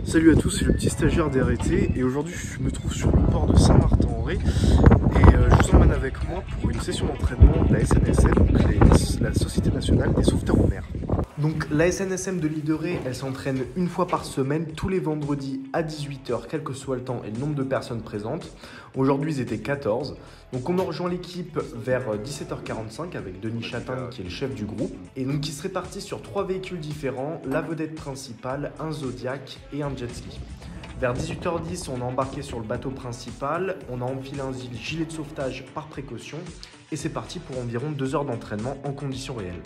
Salut à tous, c'est le petit stagiaire d'RT et aujourd'hui je me trouve sur le port de Saint-Martin-en-Ré et je vous emmène avec moi pour une session d'entraînement de la SNSM, donc la Société Nationale des Sauveteurs en Mer. Donc la SNSM de l'île de Ré, elle s'entraîne une fois par semaine, tous les vendredis à 18 h, quel que soit le temps et le nombre de personnes présentes. Aujourd'hui ils étaient 14. Donc on a rejoint l'équipe vers 17 h 45 avec Denis Chatin qui est le chef du groupe. Et donc qui se répartit sur 3 véhicules différents, la vedette principale, un Zodiac et un jet ski. Vers 18 h 10, on a embarqué sur le bateau principal, on a enfilé un gilet de sauvetage par précaution et c'est parti pour environ 2 heures d'entraînement en conditions réelles.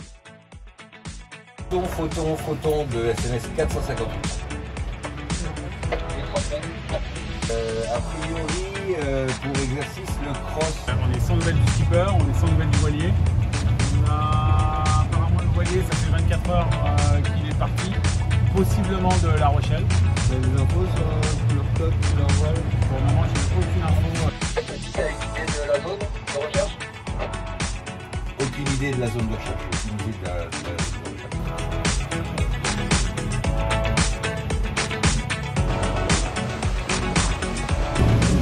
Photon de SNS 458. A priori, pour exercice, le cross. On est sans nouvelles du skipper, on est sans nouvelles du voilier. On a apparemment le voilier, ça fait 24 heures qu'il est parti, possiblement de La Rochelle. Vous avez des infos sur leur coque, leur voile? Pour le moment, j'ai aucune info. De la zone de recherche? Aucune idée de la zone de recherche. Aucune idée de la zone de recherche.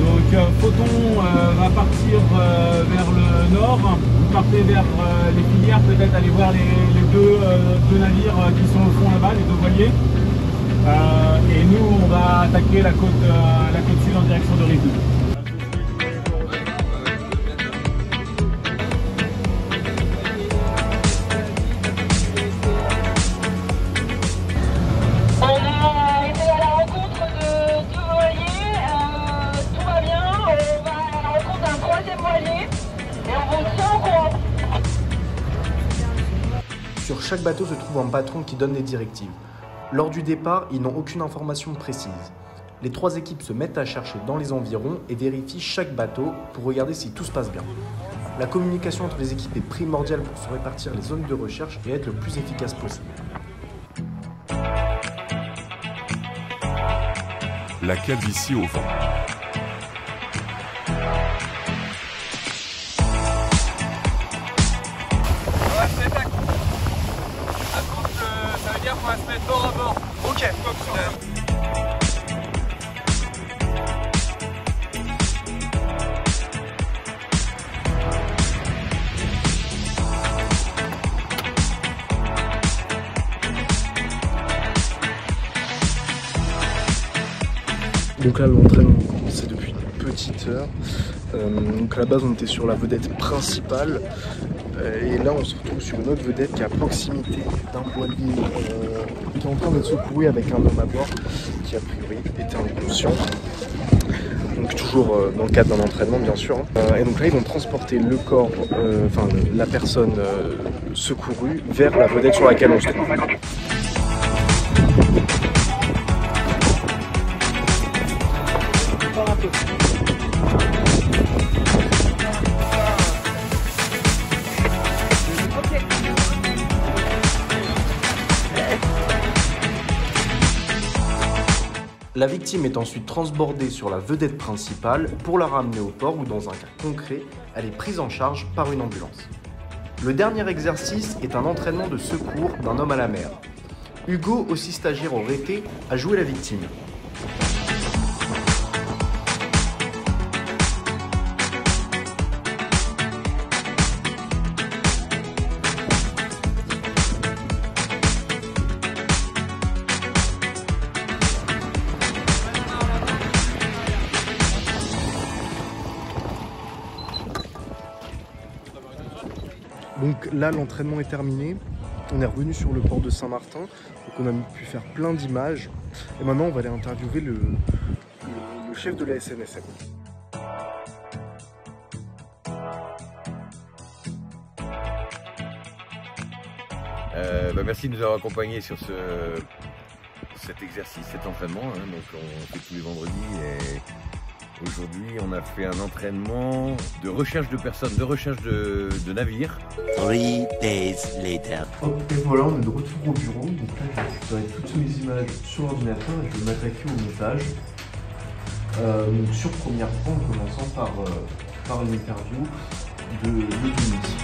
Donc Photon va partir vers le nord, vous partez vers les filières, peut-être aller voir les deux navires qui sont au fond là-bas, les deux voiliers. Et nous on va attaquer la côte sud en direction de Rive. Sur chaque bateau se trouve un patron qui donne des directives. Lors du départ, ils n'ont aucune information précise. Les 3 équipes se mettent à chercher dans les environs et vérifient chaque bateau pour regarder si tout se passe bien. La communication entre les équipes est primordiale pour se répartir les zones de recherche et être le plus efficace possible. La calvitie au vent. Ça veut dire qu'on va se mettre bord à bord. Ok. Donc là l'entraînement c'est depuis une petite heure. Donc à la base on était sur la vedette principale et là on se retrouve sur une autre vedette qui est à proximité d'un voilier qui est en train d'être secouru avec un homme à bord qui a priori était inconscient. Donc toujours dans le cadre d'un entraînement bien sûr. Et donc là ils vont transporter le corps, la personne secourue vers la vedette sur laquelle on se trouve. La victime est ensuite transbordée sur la vedette principale pour la ramener au port où dans un cas concret, elle est prise en charge par une ambulance. Le dernier exercice est un entraînement de secours d'un homme à la mer. Hugo, aussi stagiaire au RT, a joué la victime. Donc là l'entraînement est terminé, on est revenu sur le port de Saint-Martin, donc on a pu faire plein d'images et maintenant on va aller interviewer le chef de la SNSM. Merci de nous avoir accompagnés sur cet exercice, cet entraînement. Donc on fait tous les vendredis et aujourd'hui on a fait un entraînement de recherche de personnes, de recherche de navires. 3 days later. Et voilà, on est de retour au bureau, donc là je récupérer toutes mes images sur l'ordinateur et je vais m'attaquer au montage. Donc sur première plan, en commençant par une interview de Denis.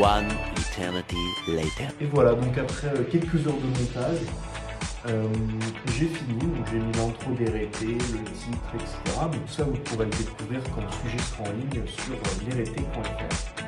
One eternity later. Et voilà, donc après quelques heures de montage, j'ai fini, donc j'ai mis l'intro d'RT, le titre, etc. Donc ça, vous pourrez le découvrir quand le sujet sera en ligne sur l'RT.fr.